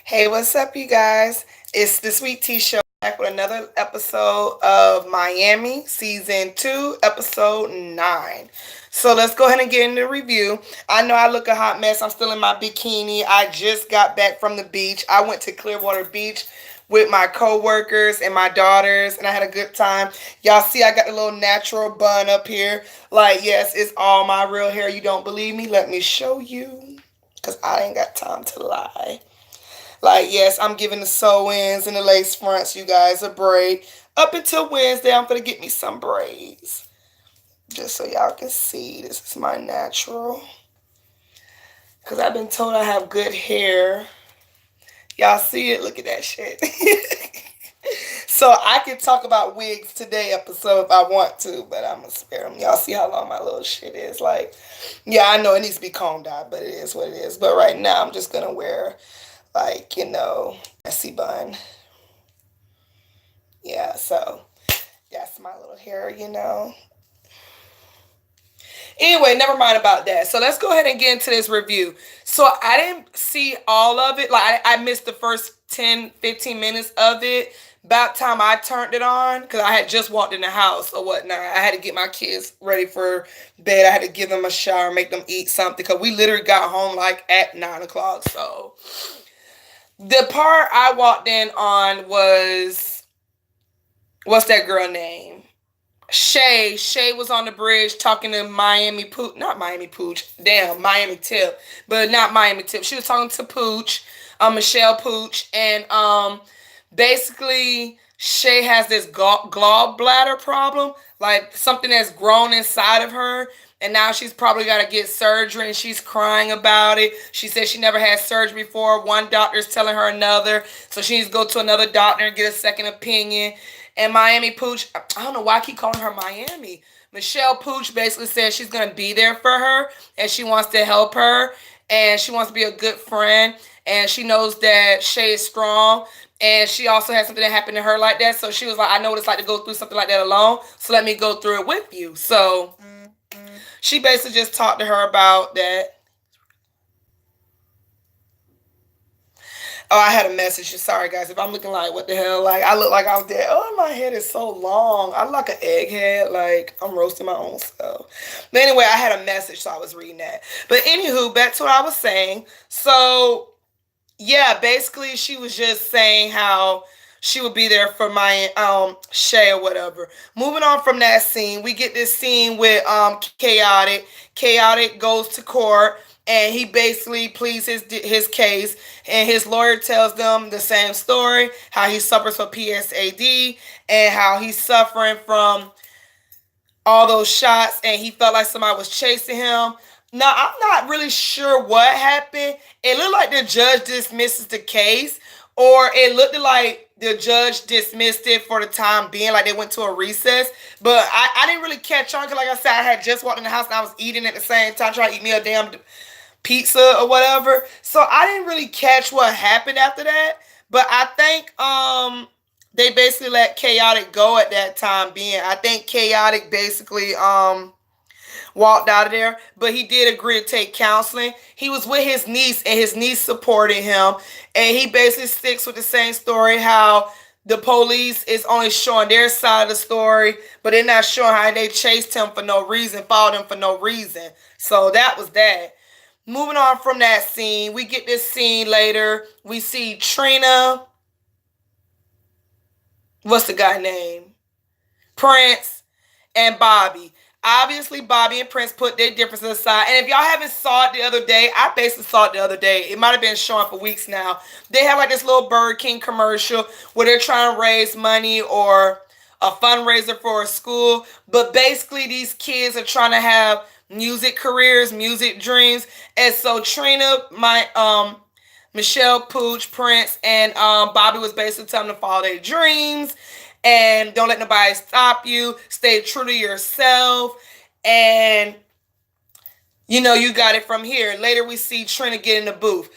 Hey, what's up, you guys? It's the Sweet Tea Show back with another episode of Miami Season 2, Episode 9. So let's go ahead and get into the review. I know I look a hot mess. I'm still in my bikini. I just got back from the beach. I went to Clearwater Beach with my co-workers and my daughters, and I had a good time. Y'all see I got the little natural bun up here. Like, yes, it's all my real hair. You don't believe me? Let me show you. Because I ain't got time to lie. Like, yes, I'm giving the sew-ins and the lace fronts, you guys, a break. Up until Wednesday, I'm going to get me some braids. Just so y'all can see, this is my natural. Because I've been told I have good hair. Y'all see it? Look at that shit. So I can talk about wigs today episode if I want to, but I'm going to spare them. Y'all see how long my little shit is. Like, yeah, I know it needs to be combed out, but it is what it is. But right now, I'm just going to wear, like, messy bun. Yeah, so that's my little hair. Anyway, never mind about that. So let's go ahead and get into this review. So I didn't see all of it. Like, I missed the first 10, 15 minutes of it. About time I turned it on, because I had just walked in the house or whatnot. I had to get my kids ready for bed. I had to give them a shower, make them eat something, because we literally got home like at 9 o'clock. So the part I walked in on was, what's that girl name? Shay. Shay was on the bridge talking to Miami Pooch. Not Miami Pooch. Damn, Miami Tip. But not Miami Tip. She was talking to Pooch, Michelle Pooch. And basically, Shay has this gallbladder problem. Like something that's grown inside of her. And now she's probably got to get surgery, and she's crying about it. She says she never had surgery before. One doctor's telling her another. So she needs to go to another doctor and get a second opinion. And Miami Pooch, I don't know why I keep calling her Miami. Michelle Pooch basically says she's going to be there for her, and she wants to help her, and she wants to be a good friend, and she knows that Shay is strong, and she also had something that happened to her like that. So she was like, I know what it's like to go through something like that alone, so let me go through it with you. So she basically just talked to her about that. Oh, I had a message. Sorry, guys. If I'm looking like, what the hell? Like, I look like I was dead. Oh, my head is so long. I look like an egghead. Like, I'm roasting my own self. But anyway, I had a message, so I was reading that. But anywho, back to what I was saying. So, yeah, basically, she was just saying how she would be there for my Shay or whatever. Moving on from that scene, we get this scene with Chaotic. Chaotic goes to court, and he basically pleads his case, and his lawyer tells them the same story, how he suffers from PSAD and how he's suffering from all those shots, and he felt like somebody was chasing him. Now, I'm not really sure what happened. It looked like the judge dismisses the case, or it looked like the judge dismissed it for the time being, like they went to a recess. But I didn't really catch on, because like I said, I had just walked in the house and I was eating at the same time, trying to eat me a damn pizza or whatever. So I didn't really catch what happened after that. But I think they basically let Chaotic go at that time being. I think Chaotic basically walked out of there, but he did agree to take counseling. He was with his niece, and his niece supported him, and he basically sticks with the same story, how the police is only showing their side of the story, but they're not showing how they chased him for no reason, followed him for no reason. So that was that. Moving on from that scene, we get this scene later. We see Trina. What's the guy name? Prince and Bobby. Obviously, Bobby and Prince put their differences aside. And if y'all haven't saw it the other day, I basically saw it the other day. It might have been showing for weeks now. They have like this little Burger King commercial where they're trying to raise money or a fundraiser for a school. But basically, these kids are trying to have music careers, music dreams. And so Trina, Michelle Pooch, Prince, and Bobby was basically telling them to follow their dreams and don't let nobody stop you. Stay true to yourself, and you got it from here. Later, we see Trina get in the booth.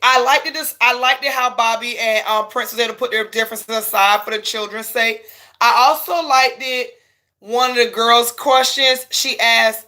I liked it. I liked it how Bobby and Prince was able to put their differences aside for the children's sake. I also liked it. One of the girls' questions she asked,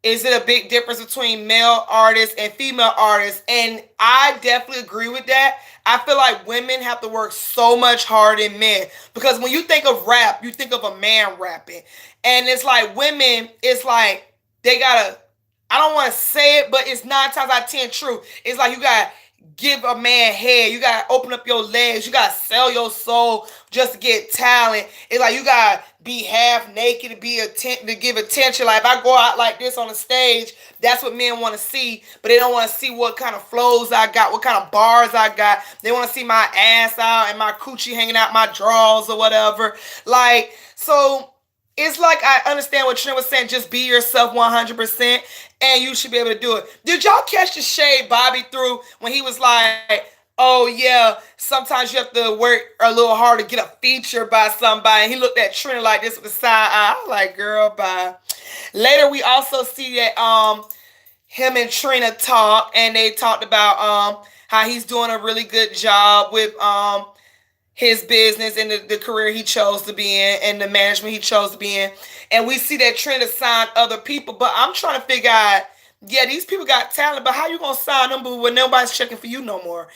Is it a big difference between male artists and female artists? And I definitely agree with that. I feel like women have to work so much harder than men because when you think of rap, you think of a man rapping, and it's like women. It's like they gotta. I don't want to say it, but it's 9 times out of 10 true. It's like you gotta give a man head. You gotta open up your legs. You gotta sell your soul just to get talent. It's like you gotta be half naked to be to give attention. Like if I go out like this on the stage, that's what men want to see, but they don't want to see what kind of flows I got, what kind of bars I got. They want to see my ass out and my coochie hanging out my drawers or whatever. Like so. It's like I understand what Trent was saying. Just be yourself 100%, and you should be able to do it. Did y'all catch the shade Bobby threw when he was like, "Oh yeah, sometimes you have to work a little hard to get a feature by somebody." And he looked at Trent like this with a side eye. I was like, "Girl, bye." Later, we also see that him and Trina talk, and they talked about how he's doing a really good job with his business and the career he chose to be in and the management he chose to be in. And we see that Trina signed other people, but I'm trying to figure out, yeah, these people got talent, but how you gonna sign them when nobody's checking for you no more?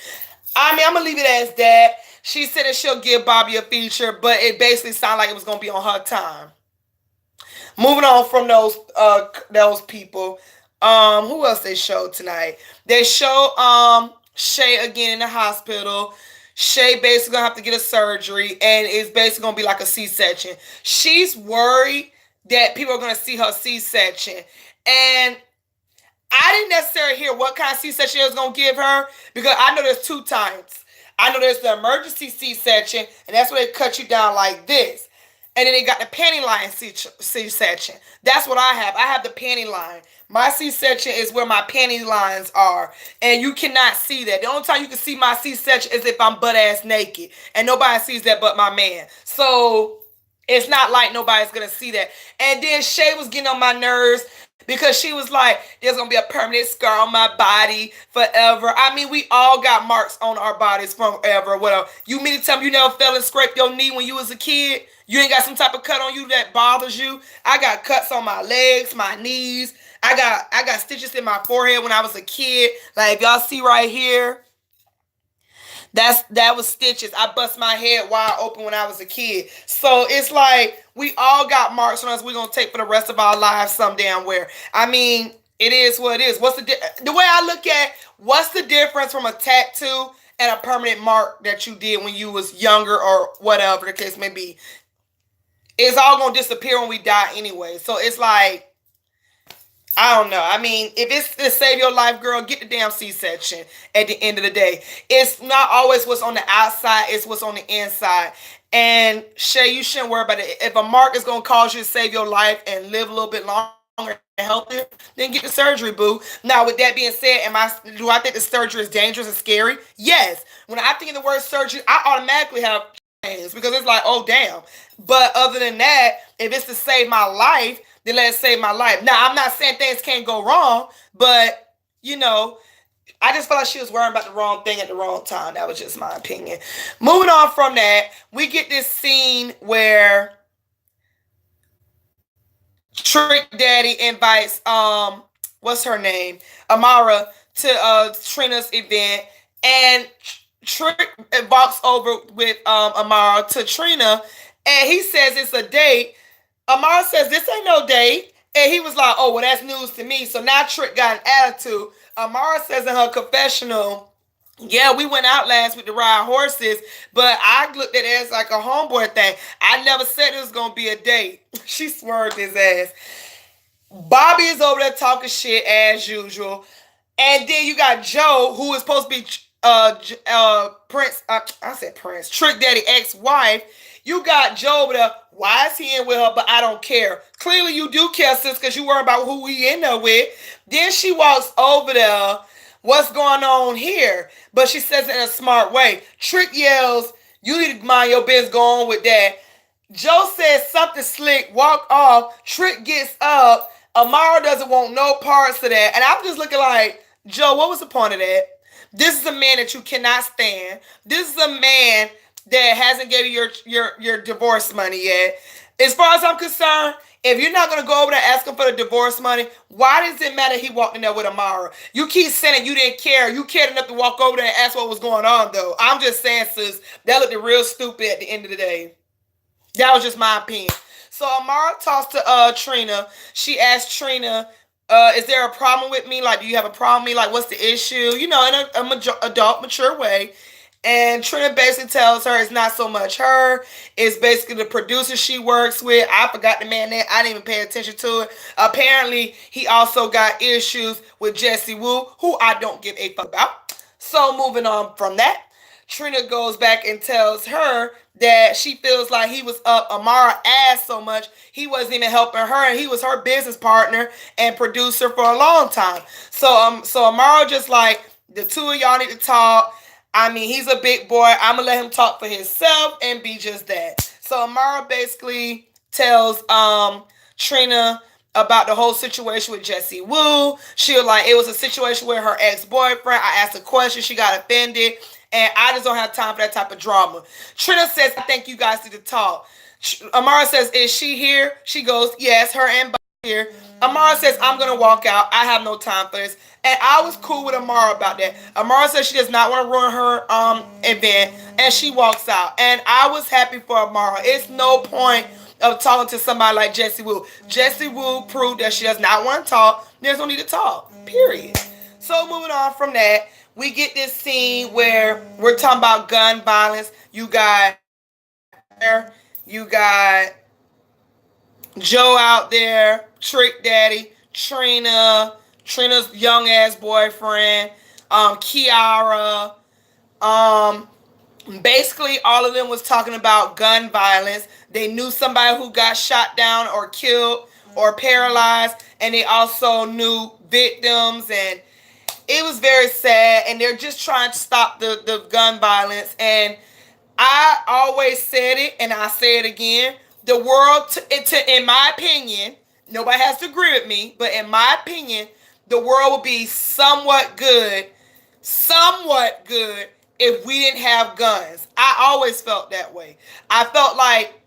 I mean, I'm gonna leave it as that. She said that she'll give Bobby a feature, but it basically sounded like it was gonna be on her time. Moving on from those people. Who else they showed tonight? They show Shay again in the hospital. Shay basically gonna have to get a surgery, and it's basically gonna be like a C-section. She's worried that people are gonna see her C-section, and I didn't necessarily hear what kind of C-section it was gonna give her because I know there's two types. I know there's the emergency C-section, and that's where they cut you down like this. And then they got the panty line C-section. That's what I have. I have the panty line. My C-section is where my panty lines are. And you cannot see that. The only time you can see my C-section is if I'm butt-ass naked. And nobody sees that but my man. So it's not like nobody's going to see that. And then Shay was getting on my nerves because she was like, there's going to be a permanent scar on my body forever. I mean, we all got marks on our bodies forever. Whatever. You mean to tell me you never fell and scraped your knee when you was a kid? You ain't got some type of cut on you that bothers you? I got cuts on my legs, my knees. I got stitches in my forehead when I was a kid. Like if y'all see right here, that was stitches. I bust my head wide open when I was a kid. So it's like we all got marks on us we're gonna take for the rest of our lives some damn where. I mean, it is what it is. What's the way I look at what's the difference from a tattoo and a permanent mark that you did when you was younger or whatever the case may be? It's all gonna disappear when we die anyway. So it's like I don't know. I mean, if it's to save your life, girl, get the damn C-section at the end of the day. It's not always what's on the outside, it's what's on the inside. And Shay, you shouldn't worry about it. If a mark is going to cause you to save your life and live a little bit longer and healthier, then get the surgery, boo. Now, with that being said, do I think the surgery is dangerous and scary? Yes. When I think of the word surgery, I automatically have pains because it's like, oh, damn. But other than that, if it's to save my life, then let it save my life. Now, I'm not saying things can't go wrong, but, I just felt like she was worrying about the wrong thing at the wrong time. That was just my opinion. Moving on from that, we get this scene where Trick Daddy invites, what's her name? Amara to Trina's event. And Trick walks over with Amara to Trina, and he says it's a date. Amara says, this ain't no date. And he was like, oh, well, that's news to me. So now Trick got an attitude. Amara says in her confessional, yeah, we went out last week to ride horses, but I looked at it as like a homeboy thing. I never said it was going to be a date. She swerved his ass. Bobby is over there talking shit as usual. And then you got Joe, who is supposed to be Trick Daddy ex-wife. You got Joe over there. Why is he in with her? But I don't care. Clearly you do care, sis, because you worry about who we in there with. Then she walks over there. What's going on here? But she says it in a smart way. Trick yells, you need to mind your business, go on with that. Joe says something slick, walk off. Trick gets up. Amara doesn't want no parts of that. And I'm just looking like, Joe, what was the point of that? This is a man that you cannot stand. This is a man that hasn't given you your divorce money yet. As far as I'm concerned, if you're not gonna go over there asking for the divorce money, why does it matter he walked in there with Amara? You keep saying you didn't care. You cared enough to walk over there and ask what was going on, though. I'm just saying, sis, that looked real stupid at the end of the day. That was just my opinion. So Amara talks to Trina. She asked Trina, is there a problem with me? Like, do you have a problem with me? Like, what's the issue? You know, in a adult, mature way. And Trina basically tells her it's not so much her. It's basically the producer she works with. I forgot the man name. I didn't even pay attention to it. Apparently, he also got issues with Jesse Wu, who I don't give a fuck about. So moving on from that, Trina goes back and tells her that she feels like he was up Amara's ass so much he wasn't even helping her, and he was her business partner and producer for a long time. So Amara just like, the two of y'all need to talk. I mean, he's a big boy. I'm gonna let him talk for himself and be just that. So Amara basically tells Trina about the whole situation with Jesse Wu. She was like, it was a situation with her ex-boyfriend. I asked a question, she got offended, and I just don't have time for that type of drama. Trina says, I think you guys need to talk. Amara says, is she here? She goes, yes, her and here. Amara says, I'm going to walk out. I have no time for this. And I was cool with Amara about that. Amara says she does not want to ruin her event, and she walks out. And I was happy for Amara. It's no point of talking to somebody like Jesse Wu. Jesse Wu proved that she does not want to talk. There's no need to talk, period. So moving on from that, we get this scene where we're talking about gun violence. You got Joe out there, Trick Daddy, Trina's young ass boyfriend, Kiara. Basically, all of them was talking about gun violence. They knew somebody who got shot down or killed or paralyzed, and they also knew victims, and it was very sad. And they're just trying to stop the gun violence. And I always said it, and I say it again. The world, in my opinion, nobody has to agree with me, but in my opinion, the world would be somewhat good if we didn't have guns. I always felt that way. I felt like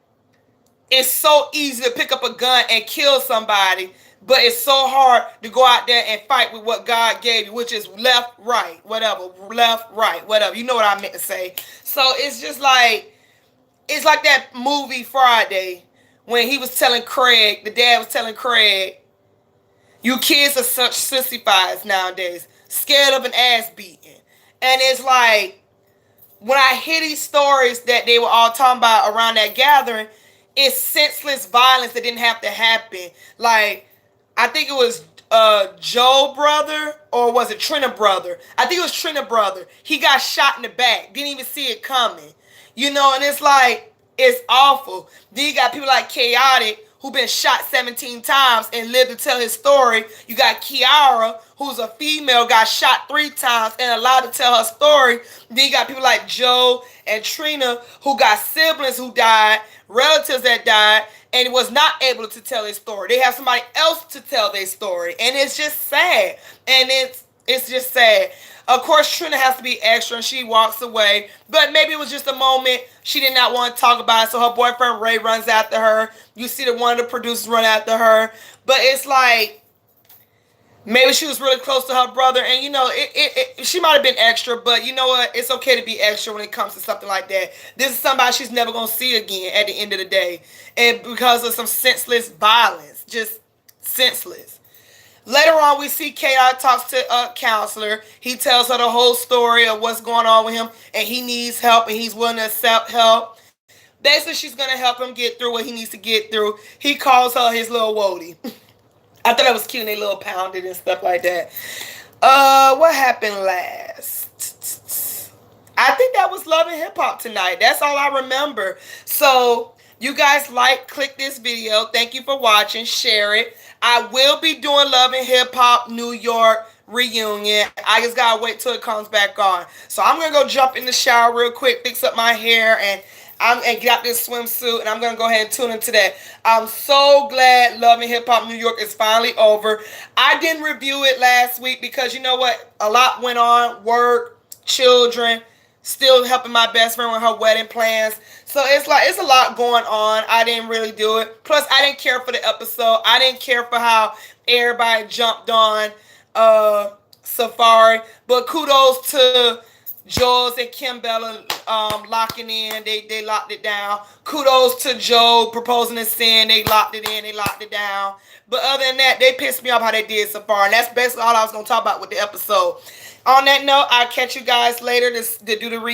it's so easy to pick up a gun and kill somebody, but it's so hard to go out there and fight with what God gave you, which is left, right, whatever. You know what I meant to say. So it's just like, it's like that movie Friday when he was telling Craig, the dad was telling Craig, you kids are such sissifies nowadays, scared of an ass beating. And it's like, when I hear these stories that they were all talking about around that gathering, it's senseless violence that didn't have to happen. Like, I think it was Joe brother, or was it Trina brother? I think it was Trina brother. He got shot in the back. Didn't even see it coming. You know, and it's like, it's awful. Then you got people like Chaotic, who been shot 17 times and lived to tell his story. You got Kiara, who's a female, got shot 3 times and allowed to tell her story. Then you got people like Joe and Trina, who got siblings who died, relatives that died, and was not able to tell their story. They have somebody else to tell their story. And it's just sad. And it's just sad. Of course, Trina has to be extra, and she walks away. But maybe it was just a moment she did not want to talk about it, so her boyfriend Ray runs after her. You see one of the producers run after her. But it's like, maybe she was really close to her brother, and you know, she might have been extra, but you know what? It's okay to be extra when it comes to something like that. This is somebody she's never going to see again at the end of the day. And because of some senseless violence. Just senseless. Later on, we see K.I. talks to a counselor. He tells her the whole story of what's going on with him, and he needs help, and he's willing to accept help. Basically, she's going to help him get through what he needs to get through. He calls her his little Wody. I thought that was cute, and they little pounded and stuff like that. What happened last? I think that was Love and Hip Hop tonight. That's all I remember. So, you guys click this video. Thank you for watching. Share it. I will be doing Love and Hip Hop New York reunion. I just gotta wait till it comes back on. So I'm gonna go jump in the shower real quick, fix up my hair, and get out this swimsuit, and I'm gonna go ahead and tune into that. I'm so glad Love and Hip Hop New York is finally over. I didn't review it last week because you know what? A lot went on. Work, children, Still helping my best friend with her wedding plans. So it's like it's a lot going on. I didn't really do it. Plus, I didn't care for the episode. I didn't care for how everybody jumped on Safari. But kudos to Jules and Kim Bella locking in. They locked it down. Kudos to Joe proposing to sin. They locked it in. They locked it down. But other than that, they pissed me off how they did Safari. And that's basically all I was going to talk about with the episode. On that note, I'll catch you guys later to do the